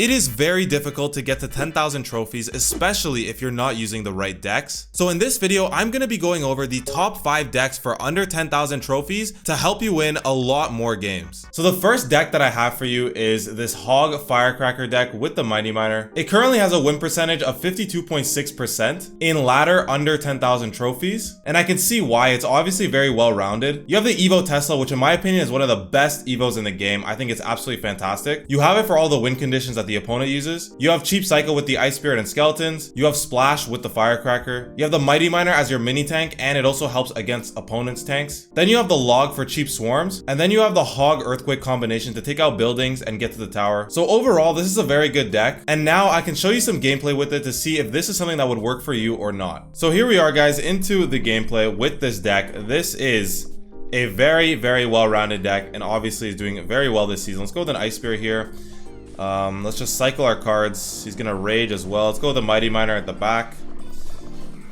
It is very difficult to get to 10,000 trophies, especially if you're not using the right decks. So in this video, I'm going to be going over the top 5 decks for under 10,000 trophies to help you win a lot more games. So the first deck that I have for you is this Hog Firecracker deck with the Mighty Miner. It currently has a win percentage of 52.6% in ladder under 10,000 trophies, and I can see why. It's obviously very well rounded. You have the Evo Tesla, which in my opinion is one of the best Evos in the game. I think it's absolutely fantastic. You have it for all the win conditions that the opponent uses. You have Cheap Cycle with the Ice Spirit and Skeletons. You have Splash with the Firecracker. You have the Mighty Miner as your mini tank, and it also helps against opponents' tanks. Then you have the Log for cheap swarms, and then you have the Hog Earthquake combination to take out buildings and get to the tower. So overall, this is a very good deck, and now I can show you some gameplay with it to see if this is something that would work for you or not. So here we are, guys, into the gameplay with this deck. This is a very well-rounded deck, and obviously is doing very well this season. Let's go with an Ice Spirit here. Let's just cycle our cards. He's gonna Rage as well. Let's go with the Mighty Miner at the back.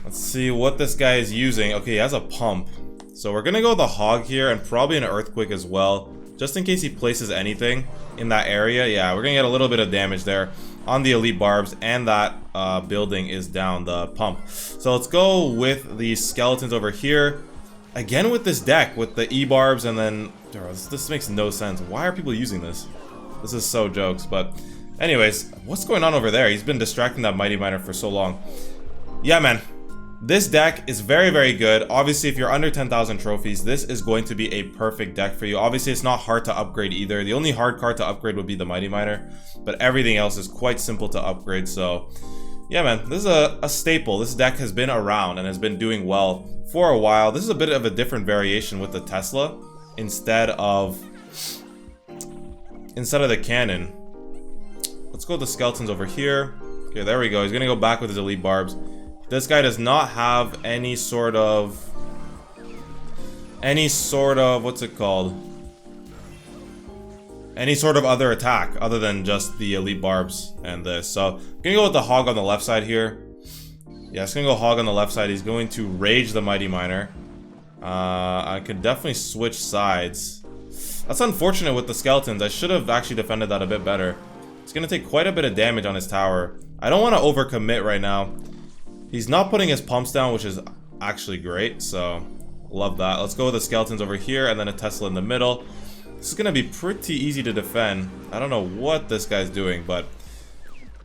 Let's see what this guy is using. Okay, he has a pump. So we're gonna go with the Hog here and probably an Earthquake as well, just in case he places anything in that area. Yeah, we're gonna get a little bit of damage there on the Elite Barbs, and that building is down, the pump. So let's go with the Skeletons over here. Again with this deck, with the E-Barbs, and then... This makes no sense. Why are people using this? This is so jokes, but anyways, what's going on over there? He's been distracting that Mighty Miner for so long. Yeah, man. This deck is very good. Obviously, if you're under 10,000 trophies, this is going to be a perfect deck for you. Obviously, it's not hard to upgrade either. The only hard card to upgrade would be the Mighty Miner, but everything else is quite simple to upgrade. So yeah, man, this is a staple. This deck has been around and has been doing well for a while. This is a bit of a different variation with the Tesla instead of the cannon. Let's go with the Skeletons over here. Okay, there we go. He's gonna go back with his Elite Barbs. This guy does not have any sort of what's it called? Any sort of other attack other than just the Elite Barbs and this. So I'm gonna go with the Hog on the left side here. Yeah, it's gonna go Hog on the left side. He's going to Rage the Mighty Miner. I could definitely switch sides. That's unfortunate with the Skeletons. I should have actually defended that a bit better. It's going to take quite a bit of damage on his tower. I don't want to overcommit right now. He's not putting his pumps down, which is actually great. So, love that. Let's go with the Skeletons over here and then a Tesla in the middle. This is going to be pretty easy to defend. I don't know what this guy's doing, but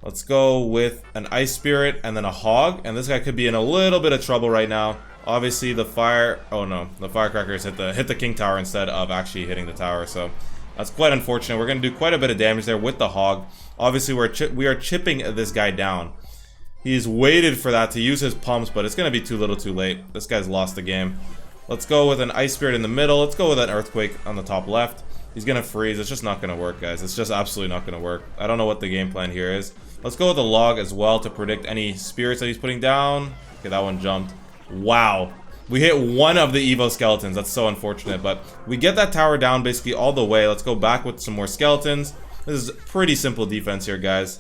let's go with an Ice Spirit and then a Hog. And this guy could be in a little bit of trouble right now. Obviously the the Firecrackers hit the King Tower instead of actually hitting the tower, so that's quite unfortunate. We're gonna do quite a bit of damage there with the Hog. Obviously we are chipping this guy down. He's waited for that to use his pumps, but it's gonna be too little too late. This guy's lost the game. Let's go with an Ice Spirit in the middle. Let's go with an Earthquake on the top left. He's gonna freeze. It's just not gonna work, guys. It's just absolutely not gonna work. I don't know what the game plan here is. Let's go with the Log as well to predict any spirits that he's putting down. Okay, that one jumped. Wow, we hit one of the Evo Skeletons. That's so unfortunate, but we get that tower down basically all the way. Let's go back with some more Skeletons. This is pretty simple defense here, guys.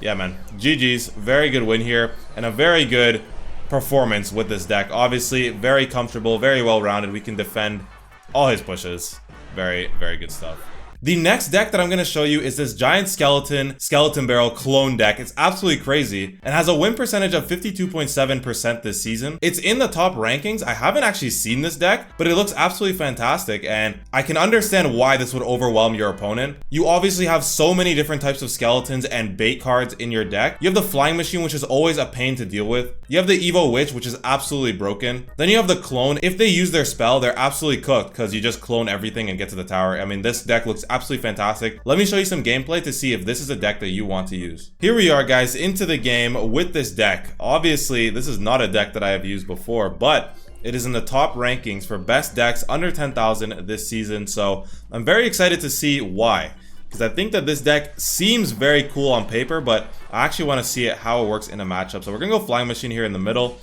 Yeah, man, GG's. Very good win here and a very good performance with this deck. Obviously very comfortable, very well rounded. We can defend all his pushes. Very good stuff. The next deck that I'm going to show you is this Giant Skeleton Barrel clone deck. It's absolutely crazy and has a win percentage of 52.7% this season. It's in the top rankings. I haven't actually seen this deck, but it looks absolutely fantastic, and I can understand why this would overwhelm your opponent. You obviously have so many different types of skeletons and bait cards in your deck. You have the Flying Machine, which is always a pain to deal with. You have the Evo Witch, which is absolutely broken. Then you have the clone. If they use their spell, they're absolutely cooked because you just clone everything and get to the tower. I mean, this deck looks absolutely fantastic. Let me show you some gameplay to see if this is a deck that you want to use. Here we are, guys, into the game with this deck. Obviously, this is not a deck that I have used before, but it is in the top rankings for best decks under 10,000 this season, so I'm very excited to see why. Because I think that this deck seems very cool on paper, but I actually want to see how it works in a matchup. So we're going to go Flying Machine here in the middle.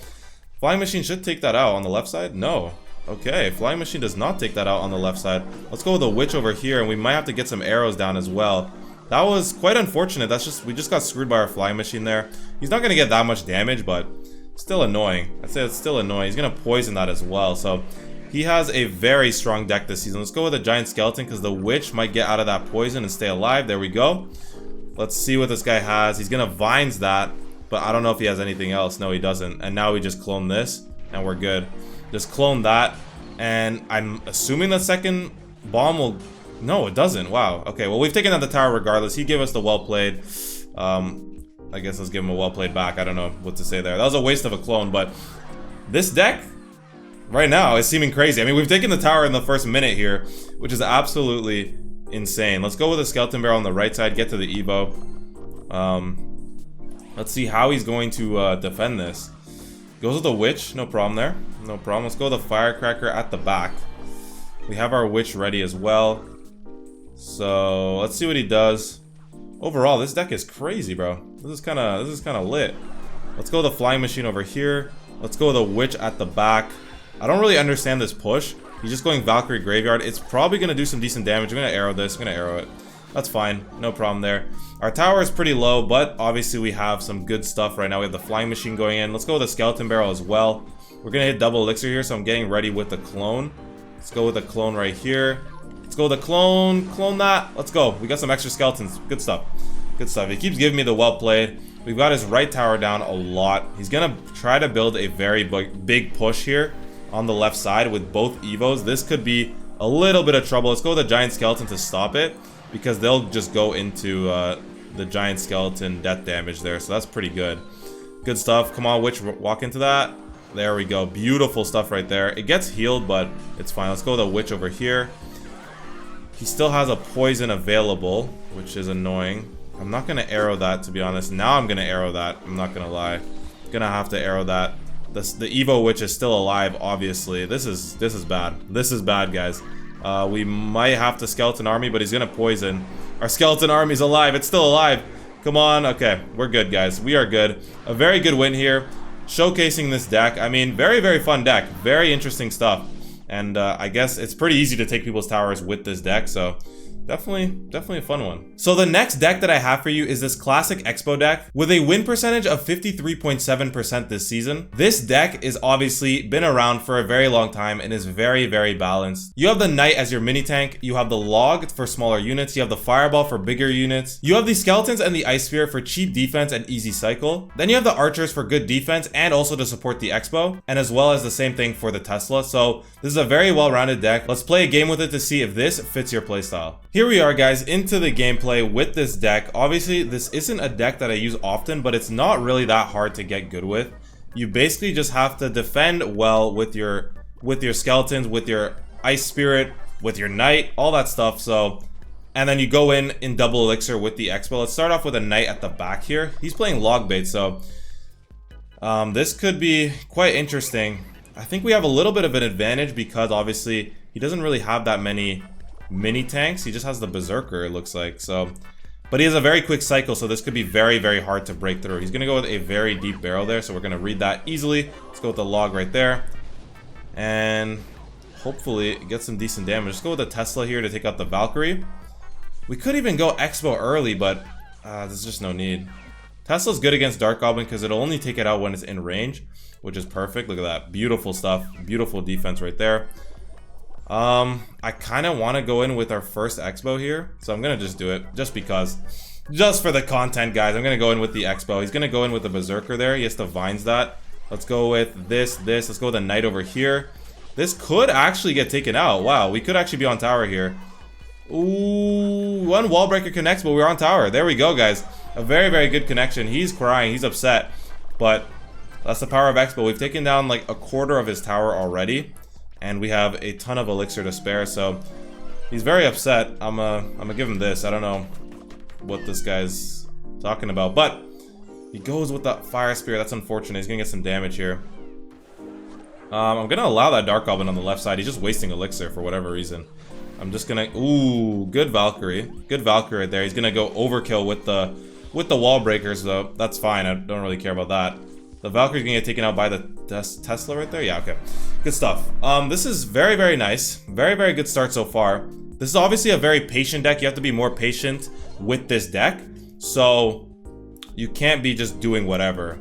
Flying Machine should take that out on the left side. No. Okay, Flying Machine does not take that out on the left side. Let's go with a Witch over here, and we might have to get some arrows down as well. That was quite unfortunate. We just got screwed by our Flying Machine there. He's not going to get that much damage, but still annoying. I'd say it's still annoying. He's going to poison that as well, so he has a very strong deck this season. Let's go with a Giant Skeleton, because the Witch might get out of that poison and stay alive. There we go. Let's see what this guy has. He's gonna Vines that, but I don't know if he has anything else. No, he doesn't. And now we just clone this, and we're good. Just clone that, and I'm assuming the second bomb will... No, it doesn't. Wow. Okay, well, we've taken out the tower regardless. He gave us the well played. I guess let's give him a well played back. I don't know what to say there. That was a waste of a clone, but this deck right now is seeming crazy. I mean, we've taken the tower in the first minute here, which is absolutely insane. Let's go with a skeleton barrel on the right side, get to the Evo. Let's see how he's going to defend this. Goes with the witch, no problem there. No problem. Let's go with the firecracker at the back. We have our witch ready as well. So let's see what he does. Overall, this deck is crazy, bro. This is kind of lit. Let's go with the flying machine over here. Let's go with the witch at the back. I don't really understand this push. He's just going Valkyrie Graveyard. It's probably going to do some decent damage. I'm going to arrow this. I'm going to arrow it. That's fine. No problem there. Our tower is pretty low, but obviously we have some good stuff right now. We have the flying machine going in. Let's go with the skeleton barrel as well. We're going to hit double elixir here, so I'm getting ready with the clone. Let's go with the clone right here. Let's go with the clone. Clone that. Let's go. We got some extra skeletons. Good stuff. Good stuff. He keeps giving me the well played. We've got his right tower down a lot. He's going to try to build a very big push here on the left side with both Evos. This could be a little bit of trouble. Let's go with the giant skeleton to stop it, because they'll just go into the giant skeleton death damage there. So that's pretty good. Good stuff. Come on, witch, walk into that. There we go. Beautiful stuff right there. It gets healed, but it's fine. Let's go with a witch over here. He still has a poison available, which is annoying. I'm not going to arrow that, to be honest. Now I'm going to arrow that. I'm not going to lie. Gonna have to arrow that. The Evo witch is still alive, obviously. This is bad. This is bad, guys. We might have to skeleton army, but he's gonna poison. Our skeleton army's alive. It's still alive. Come on. Okay, we're good, guys. We are good. A very good win here. Showcasing this deck. I mean, very, very fun deck. Very interesting stuff. And I guess it's pretty easy to take people's towers with this deck, so definitely a fun one. So the next deck that I have for you is this classic Expo deck with a win percentage of 53.7% this season. This deck is obviously been around for a very long time and is very, very balanced. You have the Knight as your mini tank, you have the Log for smaller units, you have the Fireball for bigger units, you have the Skeletons and the Ice Sphere for cheap defense and easy cycle. Then you have the Archers for good defense and also to support the Expo, and as well as the same thing for the Tesla. So this is a very well-rounded deck. Let's play a game with it to see if this fits your playstyle. Here we are, guys, into the gameplay with this deck. Obviously, this isn't a deck that I use often, but it's not really that hard to get good with. You basically just have to defend well with your skeletons, with your Ice Spirit, with your Knight, all that stuff. So, and then you go in double elixir with the Expo. Let's start off with a Knight at the back here. He's playing log bait, so this could be quite interesting. I think we have a little bit of an advantage because obviously he doesn't really have that many mini tanks. He just has the Berserker, it looks like. So, but he has a very quick cycle, so this could be very, very hard to break through. He's gonna go with a very deep barrel there, so we're gonna read that easily. Let's go with the Log right there, and hopefully get some decent damage. Let's go with the Tesla here to take out the Valkyrie. We could even go Expo early, but there's just no need. Tesla's good against Dark Goblin because it'll only take it out when it's in range, which is perfect. Look at that, beautiful stuff, beautiful defense right there. I kind of want to go in with our first Expo here, so I'm gonna just do it just because, just for the content, guys. I'm gonna go in with the Expo. He's gonna go in with the Berserker there. He has to Vines that. Let's go with this. Let's go with the Knight over here. This could actually get taken out. Wow, we could actually be on tower here. Ooh, one wall breaker connects, but we're on tower. There we go, guys. A very, very good connection. He's crying. He's upset, but that's the power of Expo. We've taken down like a quarter of his tower already, and we have a ton of elixir to spare, so he's very upset. I'm gonna give him this. I don't know what this guy's talking about, but he goes with the Fire Spear. That's unfortunate. He's gonna get some damage here. I'm gonna allow that Dark Goblin on the left side. He's just wasting elixir for whatever reason. I'm just gonna... Ooh, good Valkyrie. Good Valkyrie right there. He's gonna go overkill with the wall breakers, though. That's fine. I don't really care about that. The Valkyrie's gonna get taken out by the Tesla right there? Yeah, okay. Good stuff. This is very, very nice. Very, very good start so far. This is obviously a very patient deck. You have to be more patient with this deck. So, you can't be just doing whatever.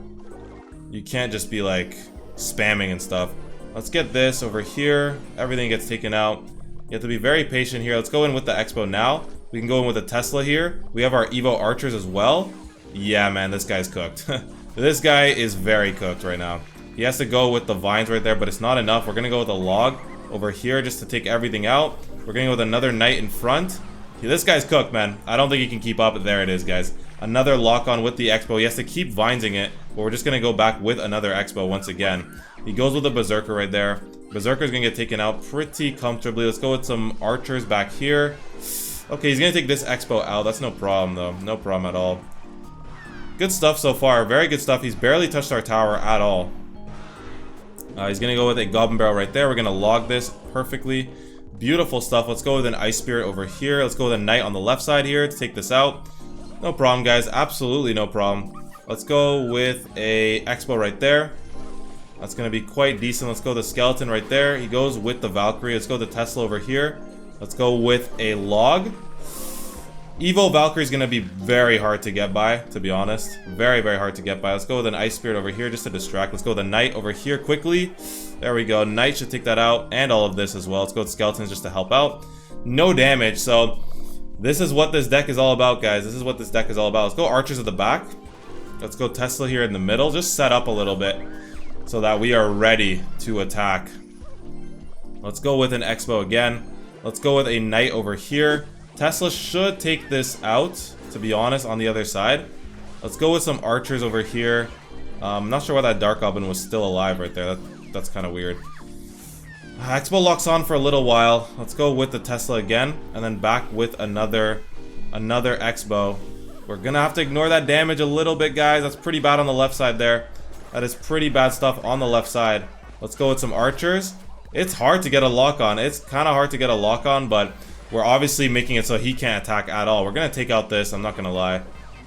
You can't just be, like, spamming and stuff. Let's get this over here. Everything gets taken out. You have to be very patient here. Let's go in with the Expo now. We can go in with a Tesla here. We have our Evo Archers as well. Yeah, man, this guy's cooked. This guy is very cooked right now. He has to go with the vines right there, but it's not enough. We're gonna go with a log over here just to take everything out. We're gonna go with another knight in front. Yeah, this guy's cooked, man. I don't think he can keep up. There it is, guys. Another lock-on with the Expo. He has to keep vinesing it, but we're just gonna go back with another Expo once again. He goes with a Berserker right there. Berserker's gonna get taken out pretty comfortably. Let's go with some archers back here. Okay, he's gonna take this Expo out. That's no problem, though. No problem at all. Good stuff so far. Very good stuff. He's barely touched our tower at all. He's gonna go with a Goblin Barrel right there. We're gonna log this perfectly. Beautiful stuff. Let's go with an Ice Spirit over here. Let's go with a Knight on the left side here to take this out. No problem, guys. Absolutely no problem. Let's go with a Expo right there. That's going to be quite decent. Let's go with the Skeleton right there. He goes with the Valkyrie. Let's go with the Tesla over here. Let's go with a Log. Evo Valkyrie is going to be very hard to get by, to be honest. Very, very hard to get by. Let's go with an Ice Spirit over here just to distract. Let's go with a Knight over here quickly. There we go. Knight should take that out and all of this as well. Let's go with Skeletons just to help out. No damage, so this is what this deck is all about, guys. This is what this deck is all about. Let's go Archers at the back. Let's go Tesla here in the middle. Just set up a little bit so that we are ready to attack. Let's go with an Expo again. Let's go with a Knight over here. Tesla should take this out, to be honest, on the other side. Let's go with some Archers over here. I'm not sure why that Dark Goblin was still alive right there. That's kind of weird. Expo locks on for a little while. Let's go with the Tesla again, and then back with another Expo. We're gonna have to ignore that damage a little bit, guys. That's pretty bad on the left side there. That is pretty bad stuff on the left side. Let's go with some Archers. It's hard to get a lock on. It's kind of hard to get a lock on, but we're obviously making it so he can't attack at all. We're gonna take out this, I'm not gonna lie.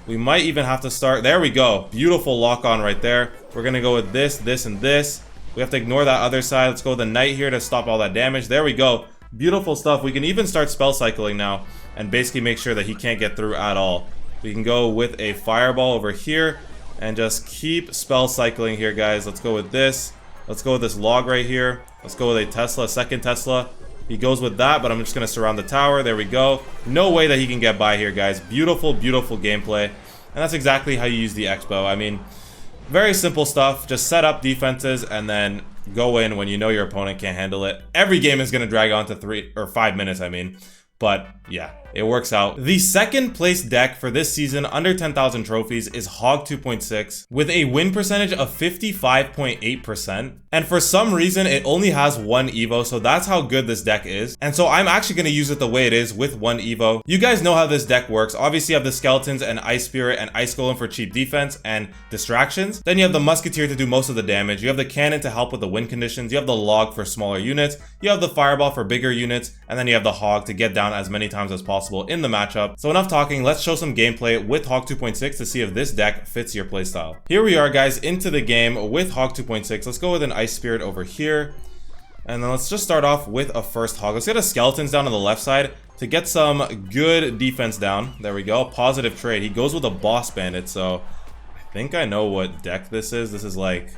We might even have to start. There we go. Beautiful lock on right there. We're gonna go with this, this, and this. We have to ignore that other side. Let's go with the Knight here to stop all that damage. There we go. Beautiful stuff. We can even start spell cycling now and basically make sure that he can't get through at all. We can go with a Fireball over here and just keep spell cycling here, guys. Let's go with this. Let's go with this log right here. Let's go with a Tesla, second Tesla. He goes with that, but I'm just going to surround the tower. There we go. No way that he can get by here, guys. Beautiful, beautiful gameplay. And that's exactly how you use the Expo. I mean, very simple stuff. Just set up defenses and then go in when you know your opponent can't handle it. Every game is going to drag on to 3 or 5 minutes, I mean. But yeah, it works out. The second place deck for this season under 10,000 trophies is Hog 2.6 with a win percentage of 55.8%. And for some reason, it only has one Evo, so that's how good this deck is. And so I'm actually going to use it the way it is with one Evo. You guys know how this deck works. Obviously, you have the Skeletons and Ice Spirit and Ice Golem for cheap defense and distractions. Then you have the Musketeer to do most of the damage. You have the Cannon to help with the win conditions. You have the Log for smaller units. You have the Fireball for bigger units. And then you have the Hog to get down as many times as possible in the matchup. So enough talking, let's show some gameplay with Hog 2.6 to see if this deck fits your playstyle. Here we are, guys, into the game with Hog 2.6. Let's go with an Ice Spirit over here. And then let's just start off with a first Hog. Let's get a Skeletons down on the left side to get some good defense down. There we go, positive trade. He goes with a Boss Bandit, so I think I know what deck this is. This is like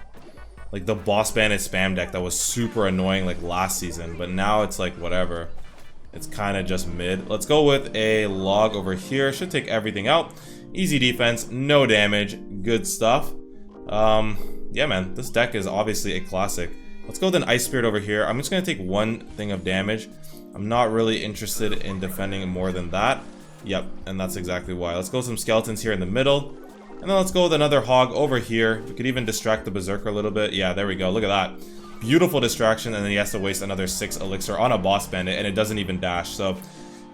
the Boss Bandit spam deck that was super annoying like last season, but now it's like whatever. It's kind of just mid. Let's go with a Log over here. Should take everything out. Easy defense, no damage, good stuff. Yeah, man, this deck is obviously a classic. Let's go with an Ice Spirit over here. I'm just going to take one thing of damage. I'm not really interested in defending more than that. Yep, and that's exactly why. Let's go with some Skeletons here in the middle. And then let's go with another Hog over here. We could even distract the Berserker a little bit. Yeah, there we go. Look at that. Beautiful distraction, and then he has to waste another 6 elixir on a Boss Bandit, and it doesn't even dash. So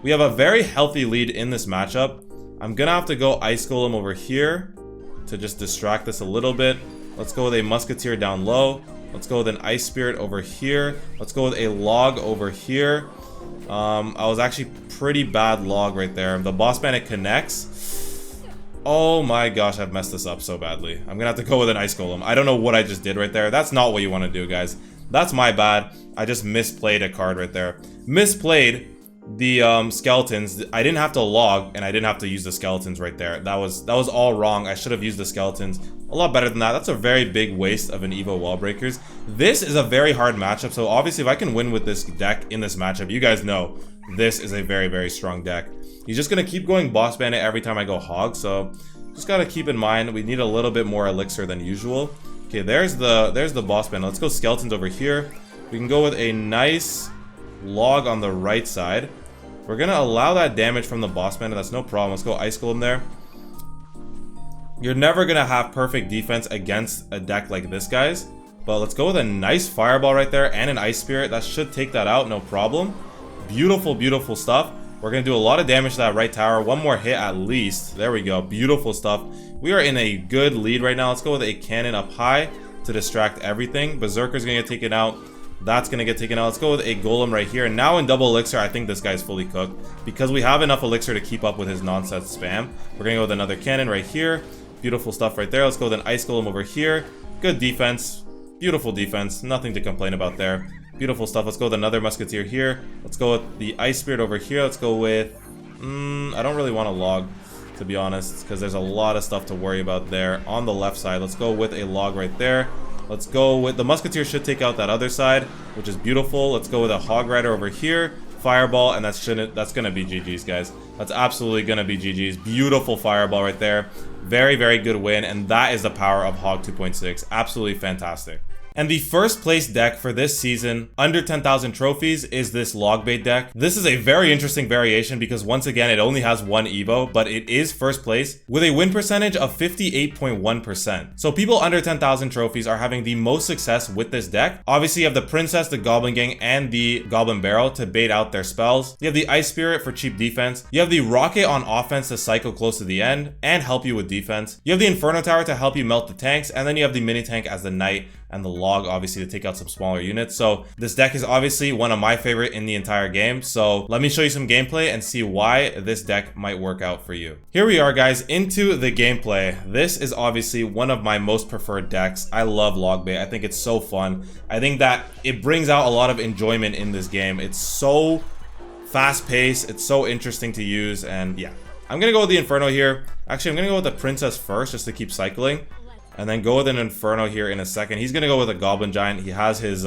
we have a very healthy lead in this matchup. I'm gonna have to go Ice Golem over here to just distract this a little bit. Let's go with a Musketeer down low. Let's go with an Ice Spirit over here. Let's go with a Log over here. I was actually pretty bad Log right there. The Boss Bandit connects. Oh my gosh, I've messed this up so badly. I'm gonna have to go with an Ice Golem. I don't know what I just did right there. That's not what you want to do, guys. That's my bad. I just misplayed a card right there. Misplayed the Skeletons. I didn't have to Log, and I didn't have to use the Skeletons right there. That was all wrong. I should have used the Skeletons a lot better than that. That's a very big waste of an Evo Wall Breakers. This is a very hard matchup, so obviously if I can win with this deck in this matchup, you guys know this is a very, very strong deck. He's just gonna keep going boss bandit every time I go hog, so just gotta keep in mind we need a little bit more elixir than usual. Okay, there's the boss bandit. Let's go skeletons over here. We can go with a nice log on the right side. We're gonna allow that damage from the boss bandit. That's no problem. Let's go ice golem there. You're never gonna have perfect defense against a deck like this, guys. But let's go with a nice fireball right there and an ice spirit. That should take that out, no problem. Beautiful, beautiful stuff. We're gonna do a lot of damage to that right tower. One more hit at least. There we go. Beautiful stuff. We are in a good lead right now. Let's go with a cannon up high to distract everything. Berserker's gonna get taken out. That's gonna get taken out. Let's go with a golem right here. And now in double elixir, I think this guy's fully cooked because we have enough elixir to keep up with his nonsense spam. We're gonna go with another cannon right here. Beautiful stuff right there. Let's go with an ice golem over here. Good defense. Beautiful defense. Nothing to complain about there. Beautiful stuff. Let's go with another musketeer here. Let's go with the ice spirit over here. Let's go with... I don't really want a log, to be honest, because there's a lot of stuff to worry about there. On the left side, let's go with a log right there. Let's go with... The musketeer should take out that other side, which is beautiful. Let's go with a hog rider over here. Fireball, and that's gonna be GG's, guys. That's absolutely gonna be GG's. Beautiful fireball right there. Very, very good win, and that is the power of Hog 2.6. Absolutely fantastic. And the first place deck for this season, under 10,000 trophies, is this Logbait deck. This is a very interesting variation because once again, it only has one Evo, but it is first place with a win percentage of 58.1%. So people under 10,000 trophies are having the most success with this deck. Obviously, you have the Princess, the Goblin Gang, and the Goblin Barrel to bait out their spells. You have the Ice Spirit for cheap defense. You have the Rocket on offense to cycle close to the end and help you with defense. You have the Inferno Tower to help you melt the tanks, and then you have the Mini Tank as the Knight and the log obviously to take out some smaller units. So this deck is obviously one of my favorite in the entire game. So let me show you some gameplay and see why this deck might work out for you. Here we are, guys, into the gameplay. This is obviously one of my most preferred decks. I love Logbait. I think it's so fun. I think that it brings out a lot of enjoyment in this game. It's so fast paced. It's so interesting to use. And yeah, I'm gonna go with the Inferno here. Actually, I'm gonna go with the Princess first just to keep cycling. And then go with an Inferno here in a second. He's going to go with a Goblin Giant. He has his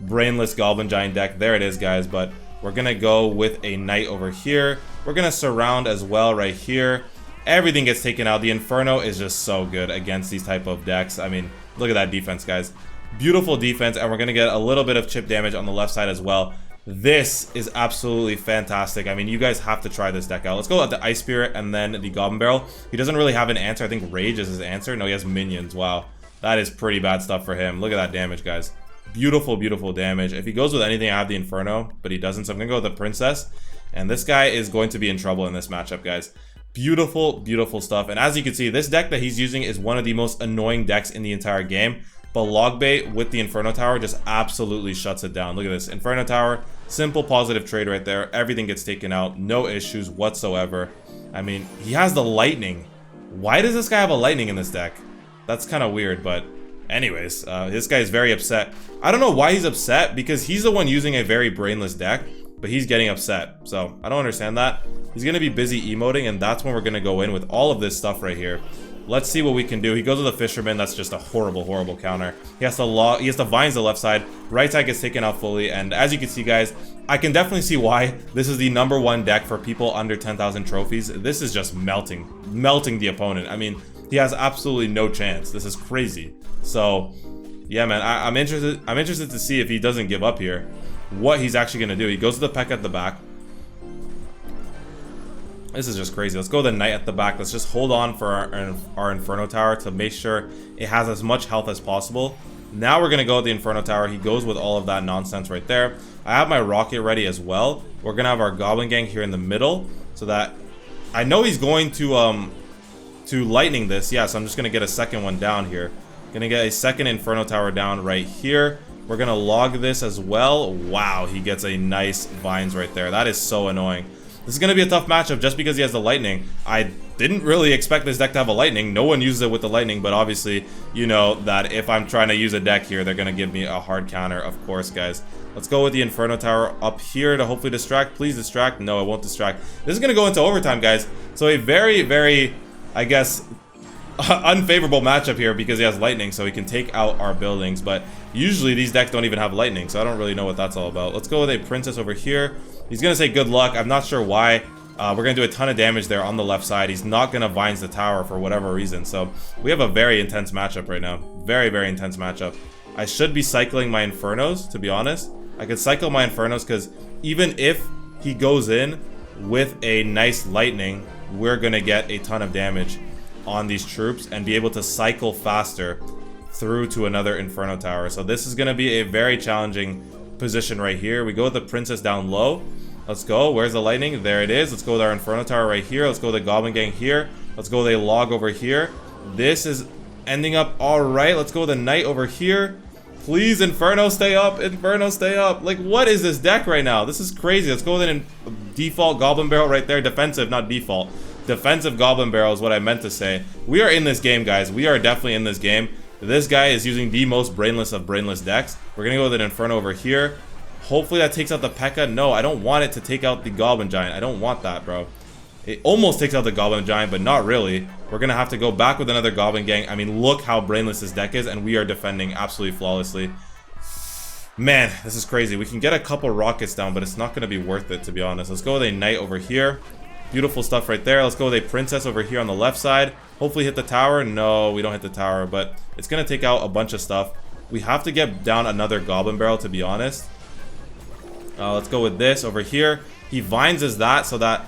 brainless Goblin Giant deck. There it is, guys. But we're going to go with a Knight over here. We're going to surround as well right here. Everything gets taken out. The Inferno is just so good against these type of decks. I mean, look at that defense, guys. Beautiful defense. And we're going to get a little bit of chip damage on the left side as well. This is absolutely fantastic. I mean, you guys have to try this deck out. Let's go with the Ice Spirit and then the Goblin Barrel. He doesn't really have an answer. I think Rage is his answer. No, he has minions. Wow. That is pretty bad stuff for him. Look at that damage, guys. Beautiful, beautiful damage. If he goes with anything, I have the Inferno, but he doesn't. So I'm going to go with the Princess. And this guy is going to be in trouble in this matchup, guys. Beautiful, beautiful stuff. And as you can see, this deck that he's using is one of the most annoying decks in the entire game. But Logbait with the Inferno Tower just absolutely shuts it down. Look at this. Inferno Tower, simple positive trade right there. Everything gets taken out. No issues whatsoever. I mean, he has the Lightning. Why does this guy have a Lightning in this deck? That's kind of weird, but anyways, this guy is very upset. I don't know why he's upset, because he's the one using a very brainless deck, but he's getting upset. So, I don't understand that. He's going to be busy emoting, and that's when we're going to go in with all of this stuff right here. Let's see what we can do. He goes with the Fisherman. That's just a horrible, horrible counter. He has to vines the left side. Right side gets taken out fully. And as you can see, guys, I can definitely see why this is the #1 deck for people under 10,000 trophies. This is just melting the opponent. I mean, he has absolutely no chance. This is crazy. So, yeah, man, I'm interested to see if he doesn't give up here, what he's actually going to do. He goes to the Peck at the back. This is just crazy. Let's go with the Knight at the back. Let's just hold on for our Inferno Tower to make sure it has as much health as possible. Now we're going to go with the Inferno Tower. He goes with all of that nonsense right there. I have my Rocket ready as well. We're going to have our Goblin Gang here in the middle so that I know he's going to Lightning this. Yeah, so I'm just going to get a second one down here. Going to get a second Inferno Tower down right here. We're going to log this as well. Wow, he gets a nice Vines right there. That is so annoying. This is going to be a tough matchup just because he has the Lightning. I didn't really expect this deck to have a Lightning. No one uses it with the Lightning, but obviously, you know that if I'm trying to use a deck here, they're going to give me a hard counter, of course, guys. Let's go with the Inferno Tower up here to hopefully distract. Please distract. No, it won't distract. This is going to go into overtime, guys. So a very, very, I guess, unfavorable matchup here because he has Lightning, so he can take out our buildings. But usually these decks don't even have Lightning, so I don't really know what that's all about. Let's go with a Princess over here. He's going to say good luck. I'm not sure why. We're going to do a ton of damage there on the left side. He's not going to Vines the tower for whatever reason. So we have a very intense matchup right now. Very, very intense matchup. I should be cycling my Infernos, to be honest. I could cycle my Infernos because even if he goes in with a nice Lightning, we're going to get a ton of damage on these troops and be able to cycle faster through to another Inferno tower. So this is going to be a very challenging position right here. We go with the Princess down low. Let's go. Where's the Lightning? There it is. Let's go with our Inferno tower right here. Let's go with the Goblin Gang here. Let's go with a Log over here. This is ending up all right. Let's go with a Knight over here. Please, Inferno, stay up. Inferno, stay up. Like, what is this deck right now? This is crazy. Let's go with a default Goblin Barrel right there. Defensive, not default. Defensive Goblin Barrel is what I meant to say. We are in this game, guys. We are definitely in this game. This guy is using the most brainless of brainless decks. We're going to go with an Inferno over here. Hopefully that takes out the P.E.K.K.A. No, I don't want it to take out the Goblin Giant. I don't want that, bro. It almost takes out the Goblin Giant, but not really. We're going to have to go back with another Goblin Gang. I mean, look how brainless this deck is, and we are defending absolutely flawlessly. Man, this is crazy. We can get a couple rockets down, but it's not going to be worth it, to be honest. Let's go with a Knight over here. Beautiful stuff right there. Let's go with a Princess over here on the left side. Hopefully hit the tower. No, we don't hit the tower, but it's going to take out a bunch of stuff. We have to get down another Goblin Barrel, to be honest. Let's go with this over here. He Vines as that so that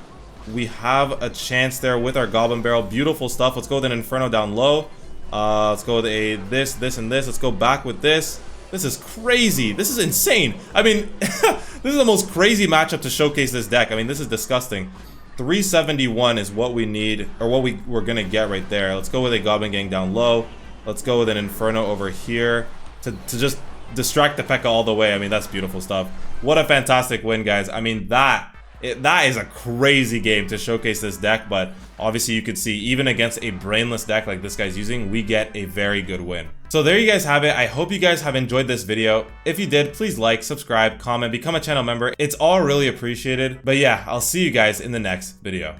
we have a chance there with our Goblin Barrel. Beautiful stuff. Let's go with an Inferno down low. Let's go with a this, and this. Let's go back with this. This is crazy. This is insane. I mean, this is the most crazy matchup to showcase this deck. I mean, this is disgusting. 371 is what we need, or what we're going to get right there. Let's go with a Goblin Gang down low. Let's go with an Inferno over here to just distract the P.E.K.K.A. all the way. I mean, that's beautiful stuff. What a fantastic win, guys. I mean, that is a crazy game to showcase this deck, but obviously you could see even against a brainless deck like this guy's using, we get a very good win. So there you guys have it. I hope you guys have enjoyed this video. If you did, please like, subscribe, comment, become a channel member. It's all really appreciated. But yeah, I'll see you guys in the next video.